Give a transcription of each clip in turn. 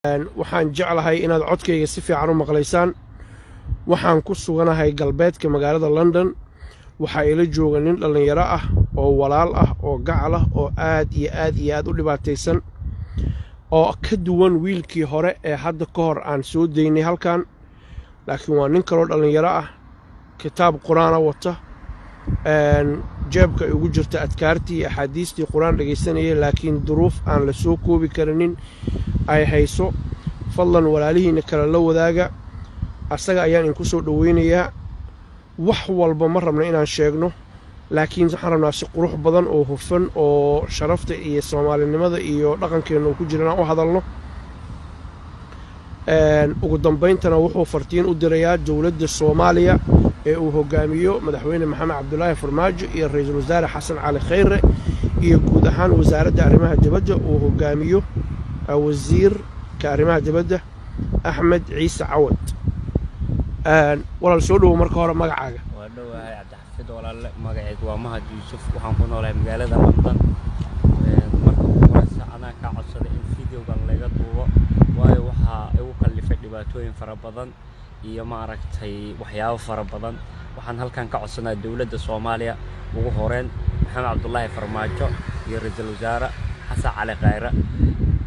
waxaan jeclahay inaad codkayga si fiican u maqlaysaan. waxaan ku suganahay galbeedka magaalada London. waxaa ila jooga nin dhalinyaro ah oo walaal ah oo gacal ah oo aad iyo aad u dhibaataysan oo ka duwan wiilkii hore ee hadda ka hor aan soo daynay halkan, laakiin waa nin kaloo dhalinyaro ah, kitaab quraan wata, jeebka ugu jirta adkaartii iyo axaadiistii quraan dhageysanayay, laakiin duruuf aan la soo koobi karinin ay hayso. fadlan walaalihiina kale la wadaaga, asaga ayaan idinku soo dhoweynayaa. wax walba ma rabna inaan sheegno, laakiin waxaan rabnaa si qurux badan oo hufan oo sharafta iyo soomaalinimada iyo dhaqankeenna uu ku jira inaan u hadalno. ugu dambayntana wuxuu fartiin u dirayaa dowladda Soomaaliya ee uu hogaamiyo madaxweyne maxamed cabdulaahi farmaajo iyo ra'iisul wasaare xasan cali khayre iyo guud ahaan wasaaradda arrimaha dibadda uu hogaamiyo wasiirka arrimaha dibadda axmed ciise cawad. walaal soo dhow marka hore magacaaga. waa dhawahay cabdixafid walaal, magacaygu waa Mahad Yuusuf, waxaan ku noolahay magaalada London. marka ugu horeysa anaa ka codsaday in fiidiyowgan laga duubo, waayo waxaa igu kallifay dhibaatooyin fara badan iyo maaragtay waxyaabo fara badan. waxaan halkan ka codsanayaa dowladda Soomaaliya ugu horeen maxamed cabdulaahi farmaajo iyo ra'iisul wasaare xasan cali khayre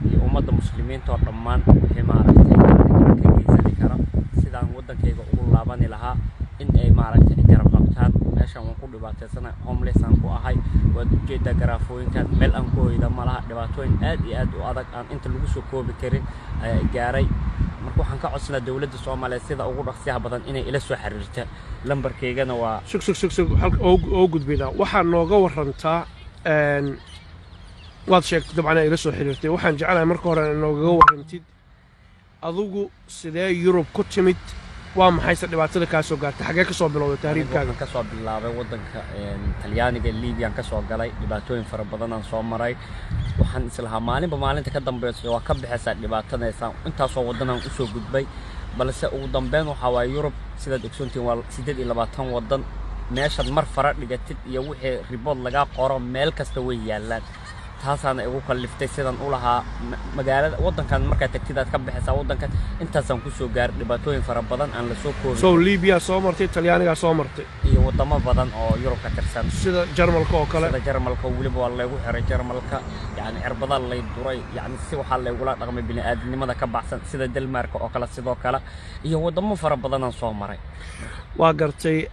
iyo ummadda muslimiinta oo dhammaan wixii maaragtay ka geysan kara sidaan wadankayga ugu laabani lahaa in ay maaragtay garab qabtaan. meeshan waan ku dhibaataysanahay, homeless aan ku ahay, waad ujeedaa garaafooyinkan, meel aan ku hoyda ma laha. dhibaatooyin aad iyo aad u adag aan inta lagu soo koobi karin ayaa gaaray. marka waxaan ka codsanaa dowladda Soomaaliya sida ugu dhaqsiyaha badan inay ila soo xiriirto. lambarkaygana waa halka oo gudbina. waxaa nooga warantaa waad sheegtay dabcan ila soo xiriirtay. waxaan jecelahay marka hore nooga warantid adigu sidee Yurub ku timid, waa maxayse dhibaatada ka soo gaartay, xagee ka soo bilowday taariikhkaaga? ka soo bilaabay wadanka Talyaaniga, Liibiya ka soo galay, dhibaatooyin fara badan aan soo maray. waxaan islahaa maalinba maalinta ka dambeysay waa ka bixaysaa dhibaatadaysan. intaasoo wadanaan u soo gudbay, balse ugu dambeyn waxaa waaye Yurub sidaad ogsoontiin waa 28 wadan. meeshaad mar fara dhigatid iyo wixii ribood laga qoro meel kasta way yaalaan. taasana igu kalliftay sidaan u lahaa magaalada wadankan markaa tagtid aad ka bixaysaa wadankan. intaasaan ku soo gaaray dhibaatooyin fara badan aan la soo koobin. soo Liibiya soo martay, Talyaaniga soo martay, iyo wadamo badan oo Yurub ka tirsan sida Jarmalka oo kale. sida Jarmalka waliba waa lagu xiray Jarmalka, yani cirbada lay duray, yani si waxa laygula dhaqmay bini'aadanimada ka baxsan, sida Denmark oo kale sidoo kale, iyo wadamo fara badan aan soo maray. waa gartay.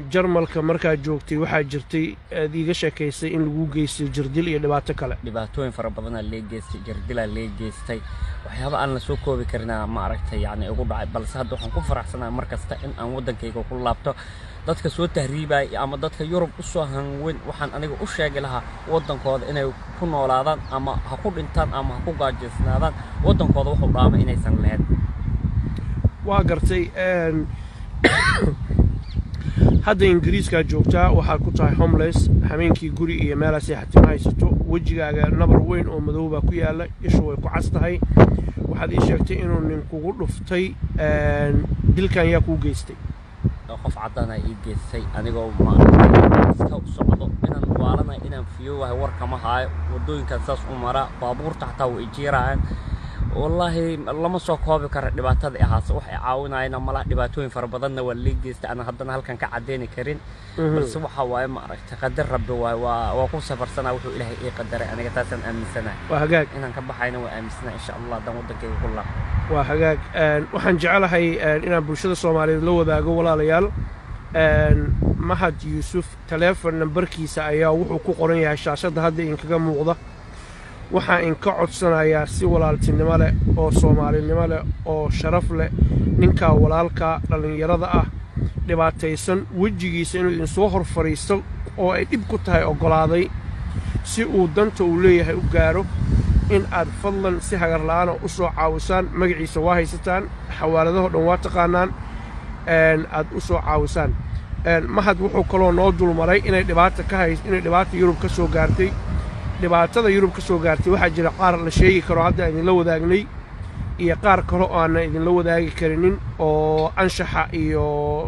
Jarmalka markaa joogtay waxaa jirtay aad iiga sheekaysay in lagu geystay jirdil iyo dhibaato kale. dhibaatooyin fara badan la geystay, jirdila la geystay, waxyaabo aan la soo koobi karin ma aragtay yani ugu dhacay. balse hadda waxaan ku faraxsanahay markasta in aan wadankayga ku laabto. dadka soo tahriibay ama dadka Yurub u soo hanweyn waxaan aniga u sheegi lahaa wadankooda inay ku noolaadaan ama ha ku dhintaan ama ha ku gaajeysnaadaan. wadankooda wuxuu dhaamay inaysan lahayn. waa gartay. hadda Ingiriiska joogtaa, waxaad ku tahay homeless, habeenkii guri iyo meelaha seexatima haysato, wejigaaga nabar weyn oo madow baa ku yaala, ishu way ku cas tahay. waxaad ii sheegtay inuu nin kugu dhuftay. dilkan yaa kuu geystay? qof cadaan ii geystay anigoo iska socdo inaan waalana inaan fiyowahay warkama haayo. wadooyinkan saas u mara, baabuurta xataa way jiirayaan. والله لما soo koobi kara dhibaatada ahaas wax ay caawinayna mala dhibaatooyin fara badanna waa la geystay. ana haddana halkan ka cadeyn karin, balse waxa waaye ma aragtay qadar rabbi waa ku safarsanaa wuxuu Ilaahay ii qadaray. aniga taasan aaminsanahay waa hagaag inaan ka baxayna waa aaminsanahay insha Allah dan wadankayga ku laab. waa hagaag. waxaan jecelahay inaan bulshada Soomaaliyeed la wadaago walaalayaal. Mahad Yuusuf telefoon nambarkiisa ayaa wuxuu ku qoran yahay shaashada hadda in kaga muuqda. waxaan in ka codsanayaa si walaaltinimo leh oo Soomaalinimo leh oo sharaf leh, ninka walaalka dhalinyarada ah dhibaataysan wejigiisa inuu idin soo hor fariisto oo ay dhib ku tahay ogolaaday si uu danta uu leeyahay u gaaro, in aad fadlan si hagar la'aan u soo caawisaan. magaciisa waa haysataan, xawaaladaha dhan waa taqaanaan, aad u soo caawisaan. Mahad wuxuu kaloo noo dulmaray inay dhibaato Yurub ka soo gaartay. dhibaatada Yurub ka soo gaartay waxaa jira qaar la sheegi karo hadda idinla wadaagnay iyo qaar kale oo aan idinla wadaagi karinin oo anshaxa iyo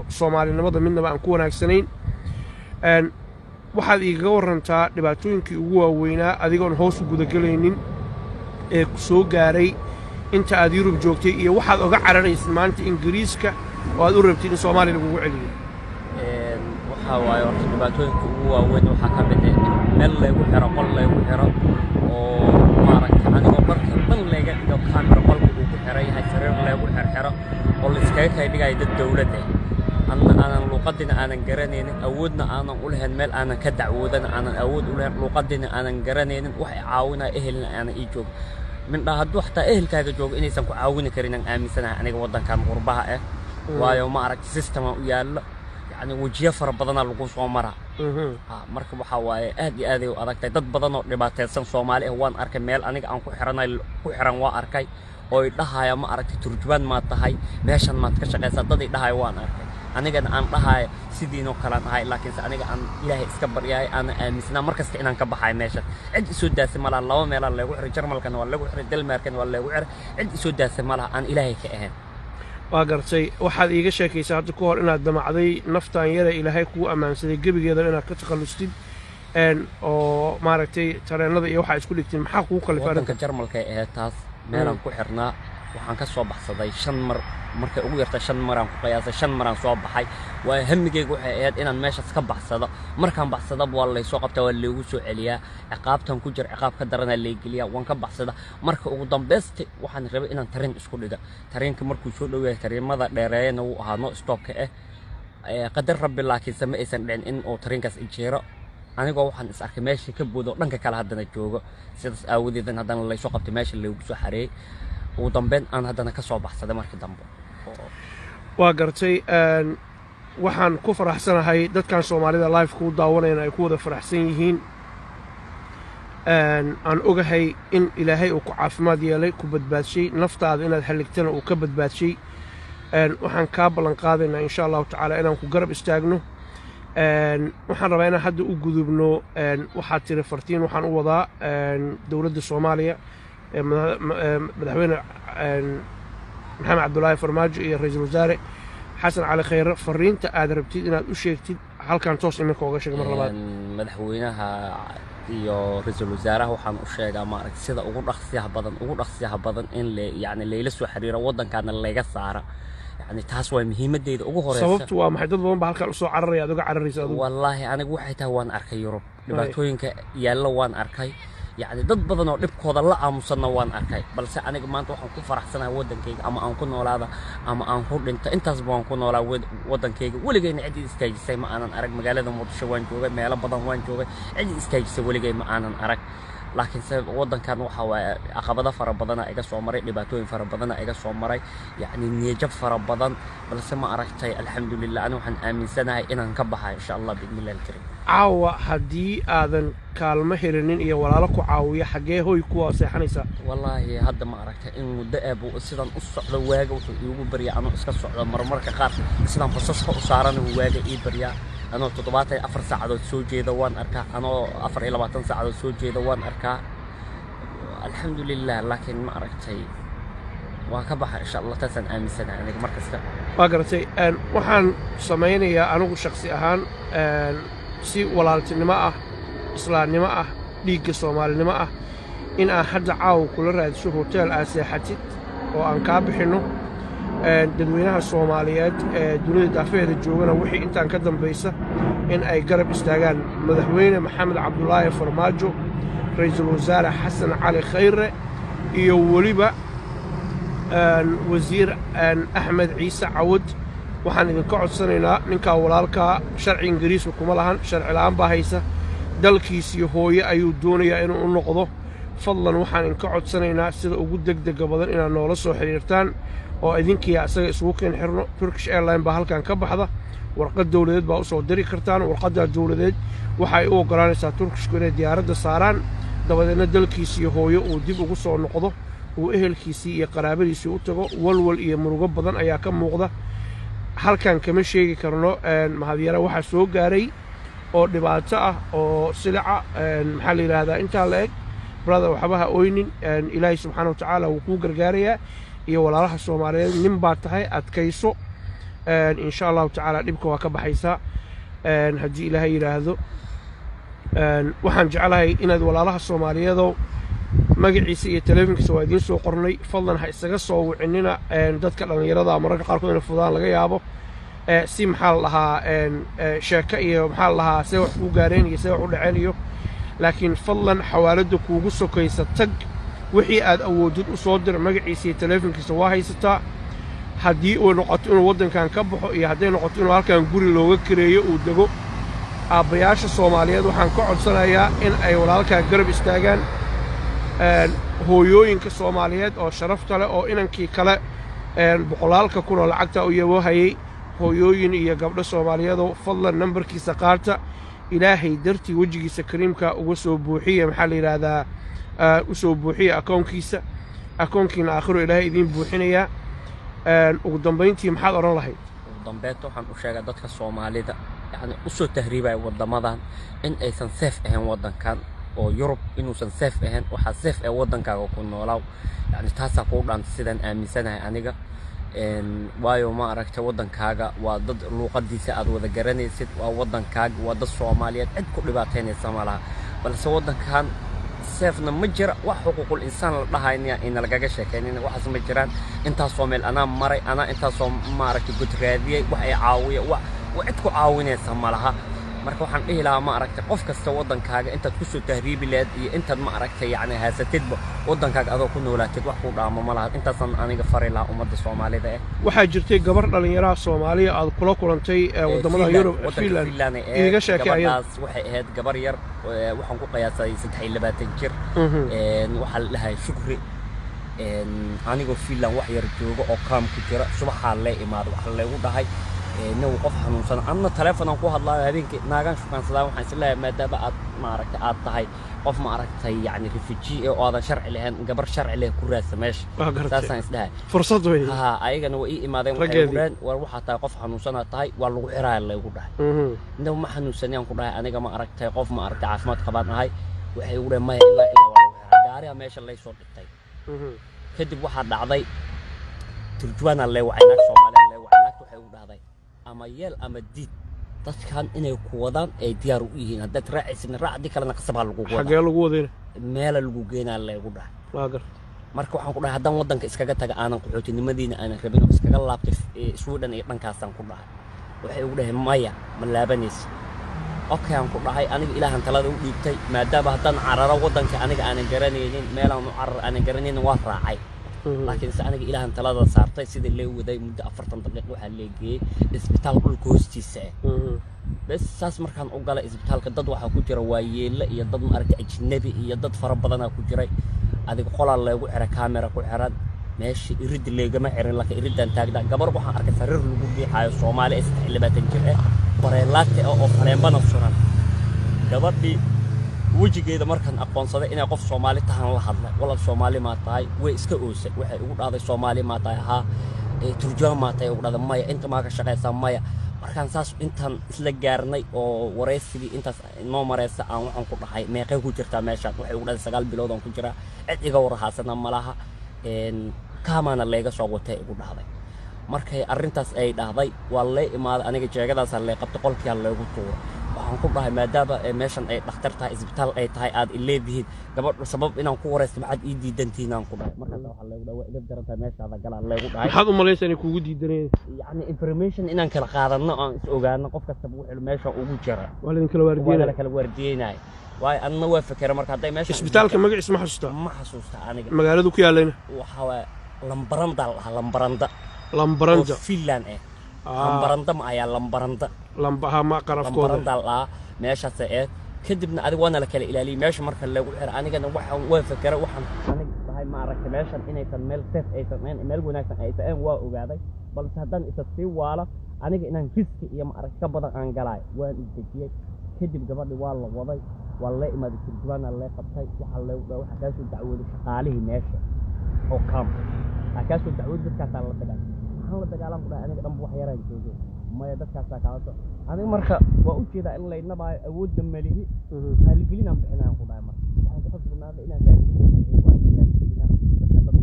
Soomaalinimada midnaba aan ku wanaagsanayn. waxaad iiga warantaa dhibaatooyinkii ugu waaweynaa adigoon hoos u gudagelaynin ee ku soo gaaray inta aad Yurub joogtay iyo waxaad oga cararaysid maanta Ingiriiska oo aad u rabtid in Soomaaliya lagugu celiyo waxa waaye horta dhibaatooyinka ugu waaweyn waxaa ka mid ah in meel lagu xiro qol lagu xiro oo maaragtay anigoo marka dhan laga dhigo kaamira qolka uu ku xiran yahay sariir lagu xiro oo la iskaga kay dhigay dad dawladda aanan luqadina aanan garanaynin awoodna aanan u lahayn meel aanan ka dacwoodan aanan awood u lahayn luqadina aanan garanaynin wax caawinaa ehelna aanan ii joog min dhaahadu xataa ehelkaaga joogo inaysan ku caawin karin aan aaminsanahay aniga wadankan qurbaha ah waayo ma arag system u yaalo yani wajiyo fara badan lagu soo maraa marka waxa waaye aad iyo aad ay u adagtay dad badan oo dhibaataysan Soomaali ah waan arkay meel aniga aan ku xiran waa arkay oo dhahaaya ma aragtay turjubaan ma tahay meeshan ma ka shaqeysaa dad ay dhahaaya waan arkay anigana aan dhahaaya sidiinoo kale ahay laakiin aniga aan Ilaahay iska baryahay aan aaminsana markasta inaan ka baxay meesha cid isoo daasay malaha laba meel lagu xiray Jarmalkan waa lagu xiray Denmarkan waa lagu xiray cid isoo daasay malaha aan Ilaahay ka ahayn waa gartay waxaad iiga sheekaysaa hadda ka hor inaad damacday naftaan yara Ilaahay kugu ammaansaday gebigeeda inaad ka taqallustid oo maaragtay tareenada iyo waxa isku dhigtiin maxaa kugu kalifay wadanka Jarmalka ee taas meelan ku xirnaa waxaan ka soo baxsaday 5 mar markay ugu yartay 5 mar aan ku qiyaasay 5 mar aan soo baxay waa hamigeygu waxay ahayd inaan meeshaas ka baxsado markaan baxsado waa la soo qabtaa waa lagu soo celiyaa ciqaabtan ku jir ciqaab ka daran la geliyaa waan ka baxsada marka ugu dambeystay waxaan rabay inaan tareen isku dhigo tareenka markuu soo dhaweeyay tareemada dheereeyna uu ahaa no stopka qadar rabbi laakiin sama aysan dhicin in uu tareenkaas injeero anigoo waxaan is arkay meesha ka boodo dhanka kale haddana joogo sidaas aawadeedan haddana la soo qabtay meesha lagu soo xareeyay ugu dambeyn aan haddana ka soo baxsaday markii dambe waa gartay waxaan ku faraxsanahay dadkan Soomaalida live ku daawanayna ay ku wada faraxsan yihiin aan ogahay in Ilaahay uu ku caafimaad yeelay ku badbaadshay naftaada inaad haligtana uu ka badbaadshay waxaan ka ballan qaadaynaa insha Allah tacaala inaan ku garab istaagno waxaan rabaa inaan hadda u gudubno waxaad tiri fartiin waxaan u wadaa dawladda Soomaaliya madaxweyne محمد عبد الله فرماجو iyo ra'iisul wasaare xasan cali khayre fariinta aad rabtid inaad u sheegtid halkan toos iminka uga sheeg mar labaad madaxweynaha iyo ra'iisul wasaaraha waxaan u sheegaa ma arag sida ugu dhaqsiyaha badan in yani leeyla soo xiriiro wadankaana laga saara yani taas waa muhiimadeeda ugu horeysa sababtu waa maxay dad badan ba halkan u soo cararaya aad uga cararaysaa wallahi anigu waxay tahay waan arkay Yurub dhibaatooyinka yaalla waan arkay يعني ضد بدن oo dhibkooda la aamusana waan arkay balse aniga maanta waxaan ku faraxsanahay wadankayga ama aan ku noolaada ama aan ku dhinto intaas baan ku noolaa wadankayga waligayna cid istaajisay ma aanan arag magaalada Muqdisho waan joogay meelo badan waan joogay cid istaajisay waligay ma aanan arag laakiin sabab wadankan waxa waa caqabado fara badan iga soo maray dhibaatooyin fara badan iga soo maray yani niyad fara badan balse ma aragtay alxamdulillah anu waxaan aaminsanahay inaan ka baxay insha Allah biidnillah kareem caawa haddii aadan kaalmo helinin iyo walaalo ku caawiya xagee hoy ku seexanaysaa wallahi hadda ma aragtay in muddo abu sidan u socdo waaga wuxuu iigu bariyaa anoo iska socdo marmarka qaar sidan fasaska u saaran waaga ii bariyaa anoo 74 saacadood soo jeedo waan arkaa anoo 24 saacadood soo jeedo waan arkaa alxamdulillah laakiin ma aragtay waa ka baxay insha Allah taasan aaminsanahay aniga markasta waa garatay waxaan samaynayaa anigu shakhsi ahaan si walaaltinimo ah islaamnimo ah dhiigga Soomaalinimo ah in aan hadda caaw kula raadiso hotel aad seexatid oo aan ka bixino dadweynaha Soomaaliyeed ee dunida daafeeda joogana wixii intaan ka dambaysa in ay garab istaagaan madaxweyne Maxamed Cabdullaahi Farmaajo ra'iisul wasaare xasan cali khayre iyo waliba wasiir Axmed Ciise Cawad waxaan idin ka codsanaynaa ninka walaalka sharci Ingiriis kuma lahan sharci la'aan baa haysa dalkiisa hooyo ayuu doonayaa inuu u noqdo fadlan waxaan idin ka codsanaynaa sida ugu degdega badan inaad noola soo xiriirtaan oo idinkiya asaga isugu keen xirno Turkish Airlines baa halkan ka baxda warqad dawladeed baa u soo diri kartaan warqadda dawladeed waxa ay u ogolaanaysaa Turkishku inay diyaaradda saaraan dabadeedna dalkiisa hooyo uu dib ugu soo noqdo uu ehelkiisii iyo qaraabadiisii u tago walwal iyo murugo badan ayaa ka muuqda halkan kama sheegi karno mahadyara waxa soo gaaray oo dhibaato ah oo silaca maxaa la yiraahdaa inta la eg brother waxbaha oynin Ilaahay subhanahu wa ta'ala uu ku gargaarayaa iyo walaalaha Soomaaliyeed nin baa tahay adkayso insha Allah ta'ala dhibka waa ka baxaysa hadii Ilaahay yiraahdo waxaan jecelahay inaad walaalaha Soomaaliyeed magaciisa iyo taleefankiisa waa idiin soo qornay fadlan ha isaga soo wicinina dadka dhallinyarada mararka qaarkood inay fudaan laga yaabo si maxaa la dhahaa sheeko iyo maxaa la dhahaa see wax kuu gaareen iyo see wax u dhaceen iyo laakiin fadlan xawaaladda kuugu sokaysa tag wixii aad awoodid u soo dir magaciisa iyo taleefankiisa waa haysataa haddii uu noqoto inuu waddankan ka baxo iyo hadday noqoto inuu halkan guri looga kareeyo uu dego aabbayaasha soomaaliyeed waxaan ka codsanayaa in ay walaalkaa garab istaagaan hooyooyinka soomaaliyeed oo sharafta leh oo inankii kale boqolaalka kun oo lacagta u yaboohayay hooyooyin iyo gabdho soomaaliyeedoo fadlan nambarkiisa qaata ilaahay dartii wejigiisa kariimka uga soo buuxiya maxaa la yidhaahdaa u soo buuxiya akoonkiisa akoonkiina aakhiro ilaahay idiin buuxinayaa ugu dambayntii maxaad odhan lahayd ugu dambeynta waxaan u sheegaa dadka soomaalida yani u soo tahriibaya waddamadan in aysan seef ahayn waddankan oo yurub inuusan seef ahayn waxaa seef ee waddankaaga ku noolaaw yani taasaa kuu dhaanta sidaan aaminsanahay aniga waayo ma aragtay waddankaaga waa dad luuqadiisa aad wada garanaysid waa waddankaaga waa dad soomaaliyeed cid ku dhibaataynaysa ma laha balse waddankan seefna ma jira wax xuquuqul insaan la dhahaynaya ina lagaga sheekaynina waxaas ma jiraan intaasoo meel anaa maray anaa intaasoo ma aragtay gudraadiyey wax ay caawiya wax cid ku caawinaysa ma laha marka waxaan dhihi lahaa ma aragtay qof kasta waddankaaga intaad ku soo tahriibi lahayd iyo intaad ma aragtay yani haasatidba waddankaaga adoo ku noolaatid wax ku dhaamo ma laha intaasaan aniga fari lahaa ummadda soomaalida waxaa jirtay gabar dhallinyaraha soomaaliya aad kula kulantay waddamada yurub Finland iiga sheekay gabadhaas waxay ahayd gabar yar waxaan ku qiyaasay 23 jir waxaa la dhahay shukri anigoo Finland wax yar joogo oo kaam ku jira subaxaa la imaado waxa lagu dhahay inuu qof xanuunsan ama telefoon ku hadlaayo habeenkii naagan shukaansadaa waxaan islahay maadaama aad ma aragtay aad tahay qof ma aragtay yani refugee oo aadan sharci lahayn gabar sharci leh ku raadsa meesha taasaan isdhahay fursad weey ayagana way imaadeen waxay uraan war waxa tahay qof xanuunsan tahay waa lagu xiraa lagu dhahay inuu ma xanuunsanayaan ku dhahay aniga ma aragtay qof ma aragtay caafimaad qabaan ahay waxay u dhahay ma ilaa waa lagu xiraa gaariga meesha la soo dhigtay kadib waxa dhacday turjuwaana leh waxay Soomaaliya waxay u dhahday ama yeel ama diid dadkan inay ku wadaan ay diyaar u yihiin hadda raacisna raacdi kalena qasab lagu wada xagee lagu wadeen meel lagu geenaa lagu dhahay waa gar marka waxaan ku dhahay haddaan waddanka iskaga taga aanan qaxootinimadiina aanan rabin iskaga laabtay Sweden iyo dhankaasaan ku dhahay waxay ugu dhahay maya ma laabanaysa okay aan ku dhahay aniga ilaahan talada u dhiibtay maadaama haddaan cararo waddanka aniga aanan garanaynin meelaan u carar aanan garanaynin waa raacay laakiin aniga ilaahan talada saartay sida loo waday muddo 40 daqiiqo waxa la geeyay isbitaal dhulka hoostiisa bas saas markaan u galay isbitaalka dad waxa ku jira waayeelo iyo dad ma aragtay ajnabi iyo dad fara badan ku jiray adiga qolal lagu xira kamera ku xiran meeshii irid leegama xirin laakiin iridan taagda gabar waxaan arkay sariir lagu biixayo Soomaali 23 jir qoreelaadka oo faleembana suran gabadhii wajigeeda markaan aqoonsaday inay qof Soomaali tahan la hadlay walaal Soomaali ma tahay way iska oosay waxay ugu dhaaday Soomaali ma tahay turjuma ma tahay ugu dhaaday maya inta ma ka shaqeysaa maya markaan saas intaan isla gaarnay oo wareysigii intaas noo mareysa aan waxaan ku dhahay meeqay ku jirtaa meesha waxay ugu dhaaday 9 bilood oo ku jira cid iga warhaasana malaha kaamana leega soo watay ugu dhaaday markay arintaas ay dhahday waa la imaad aniga jeegadaas la qabto qolkii lagu tuuro waxaan ku dhahay maadaama meeshan ay dhakhtar tahay isbitaal ay tahay aad ileedihiin gabadh sabab inaan ku wareysto maxad ii diidantiin aan ku dhahay marka waxa lagu dhahay idab daranta meeshaada galaa lagu dhahay maxaad u maleysay inay kugu diidaneen yani information inaan kala qaadano aan is ogaano qof kasta wuxuu meesha ugu jira wala kala waardiyeenay waay anna waa fikir marka haday meesha isbitaalka magaciisa ma xasuusta aniga magaaladu ku yaalayna waxa waa lambaranda Finland lambaranda ma ayaa lambaranda lambaha ma qarafkooda lambaranda meeshaas kadibna adiga waana la kala ilaaliyay meesha marka lagu xir anigana waxaan waa fikir waxaan aniga tahay ma aragtay meeshan inaysan meel safe aysan meel wanaagsan aysan waa ogaaday balse haddaan isa sii waala aniga inaan riski iyo ma aragtay ka badan aan galay waan isdejiyay kadib gabadhi waa la waday waa la imaaday turjubaana la qabtay waxa ka soo dacwooday shaqaalihii meesha oo kaam ka soo dacwooday dadkaas la dagaalay la dagaalan ku dhahay aniga dhanba wax yaraan joogay maya dadkaas ka qaato aniga marka waa u jeedaa in la inaba awood malihi haligelin aan bixinaan ku dhahay marka waxaan ku xusnaaday inaan dad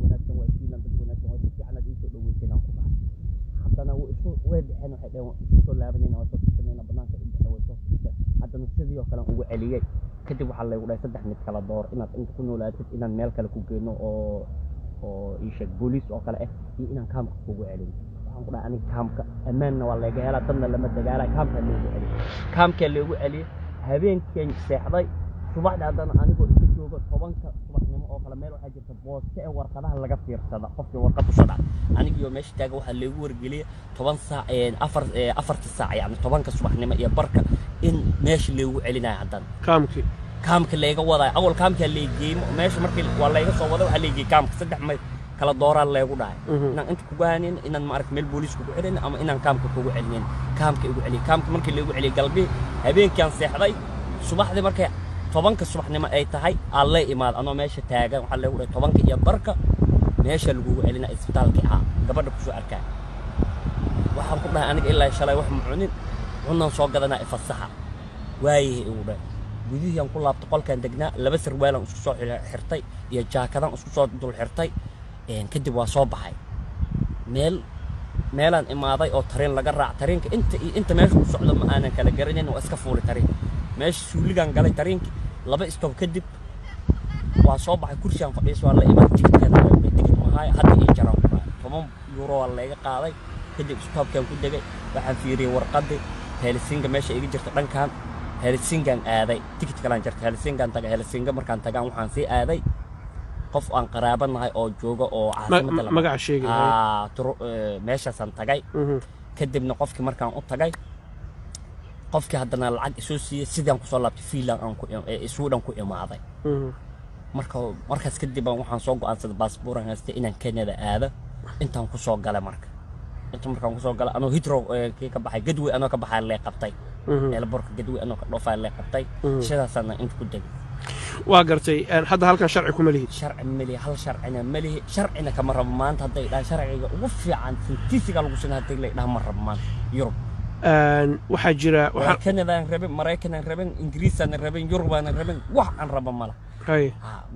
wanaagsan waa Finland dad wanaagsan waa fiican ay soo dhaweeyeen ku dhahay haddana way bixin waxay soo laabanayna oo soo banaanka u dhaweeyso haddana sidoo kale ugu celiyay kadib waxaa laygu dhahay 3 mid kala door inaad inta ku noolaatid inaan meel kale ku geeno oo ii sheeg booliis oo kale ah iyo inaan kaamka kugu celin waxaan ku dhahay aniga kaamka ammaanna waa laga helaa dadna lama dagaala kaamka lagu celiyo habeenkii seexday subaxda haddana anigoo iska joogo 10ka subaxnimo oo kale meel waxaa jirta booste ee warqadaha laga fiirsada qofkii warqad u soo dhacay anigoo meesha taagan waxaa lagu wargeliyay 10 saac 4 saac yani 10ka subaxnimo iyo barka in meesha lagu celinayo haddana kaamka laga waday awal kaamka la geeyay meesha markii waa laga soo waday waxa la geeyay kaamka 3 mayd kala dooraa lagu dhahay inaan inta ku gaanin inaan ma arag meel booliis ku xireen ama inaan kaamka kugu celin kaamka igu celiyo kaamka markii lagu celiyo galbi habeenkan seexday subaxdii markay 10ka subaxnimo ay tahay alle imaad anoo meesha taagan waxa lagu dhahay 10ka iyo barka meesha lagu celina isbitaalka gabadha ku soo arkay waxaan ku dhahay aniga ilaa shalay wax ma cunin cunaan soo gadanaa fasaxa waayay ugu dhahay gudihii aan ku laabto qolkan degnaa 2 sarwaalan isku soo xirtay iyo jaakadan isku soo dul xirtay kadib waa soo baxay meelaan imaaday oo tareen laga raac tareenka inta meesha ku socdo ma aanan kala garanin oo iska fuulay tareen meesha suuligan galay tareenki 2 stop kadib waa soo baxay kursigan fadhiis waa la imaan tigidhada tigidh ma hayo hadda ii jaro 10 euro waa laga qaaday kadib stopkan ku degay waxaan fiiriyay warqadii Helsinki meesha iga jirta dhankan Helsinki aaday tigidh kala jirta Helsinki tagay Helsinki markaan tagaan waxaan sii aaday qof aan qaraabanahay oo jooga oo caasimada magaca sheegay meeshaasan tagay kadibna qofkii markaan u tagay qofkii haddana lacag isoo siiyay sidaan ku soo laabtay fiilan aan ku Sweden ku imaaday markaas kadib waxaan soo go'aansaday baasaboorkan haystay inaan Canada aado intaan ku soo galay markaan ku soo galay anoo Heathrow ka baxay Gatwick anoo ka baxay la qabtay eelborka Gatwick anoo ka dhoofay la qabtay sidaasana inta ku degay waa gartay hadda halkan sharci kuma lihid sharci mali hal sharcina mali sharcina kama rabo maanta haday dhaan sharciga ugu fiican scientific lagu soo haday la dhahan ma rabo maanta Yurub waxa jira waxa Canada rabin Mareykan rabin Ingiriis rabin Yurub rabin wax aan rabo mala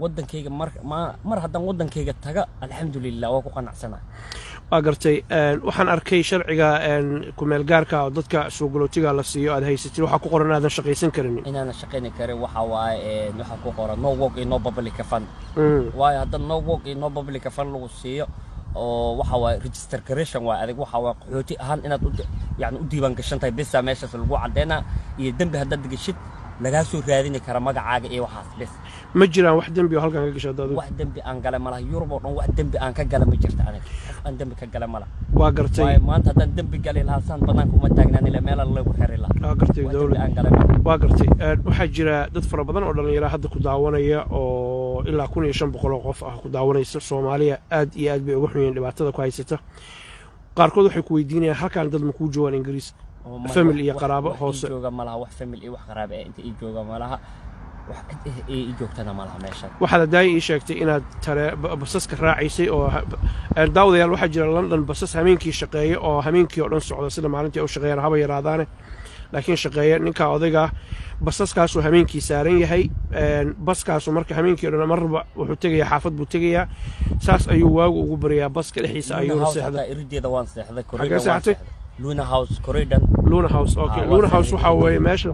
wadankayga mar hadan wadankayga taga alxamdulillah waa ku qanacsanahay waa gartay waxaan arkay sharciga ku meel gaarka oo dadka soo galootiga la siiyo aad haysatid waxa ku qoran aadan shaqaysan karin inaan shaqayn karin waxa waaye waxa ku qoran no work in no public fund waaye hadan no work in no public fund lagu siiyo oo waxa waaye register creation waa adig waxa waa qaxooti ahaan inaad yani u diiwaan gashantahay bisa meeshaas lagu cadeena iyo dambi hadda digashid laga soo raadin kara magacaaga iyo waxaas bes ma jiraan wax dambi oo halkan ka gashay dad wax dambi aan galay malaha Yurub oo dhan wax dambi aan ka galay ma jirto aniga aan dambi ka galay malaha waa gartay maanta hadan dambi galay lahasan banaanka uma taagnaan ila meel lagu xiri lahaa waa gartay dawlad aan galay waa gartay waxa jira dad fara badan oo dhalinyaro hadda ku daawanaya oo ilaa 1500 qof ah ku daawanaysa Soomaaliya aad iyo aad bay ugu xuyeen dhibaatada ku haysata qaarkood waxay ku weydiinayaan halkan dad ma ku joogan Ingiriis family iyo qaraabo hoose jooga malaha wax family wax qaraabo inta ii jooga malaha wax ii joogtana malaha meesha waxa la daayay sheegtay inaad basaska raacisay oo daawadayaal waxa jira London basas hameenkii shaqeeyo oo hameenkii oo dhan socda sida maalintii oo shaqeeyay haba yaraadaane laakiin shaqeeya ninka odayga basaskaas oo hameenkii saaran yahay baskaas marka hameenkii oo dhan marba wuxuu tagayaa xaafad buu tagayaa saas ayuu waagu ugu bariyaa baska dhexdiisa ayuu seexday irideeda waan seexday Luna House corridor Luna House okay Luna House waxa weeye meesha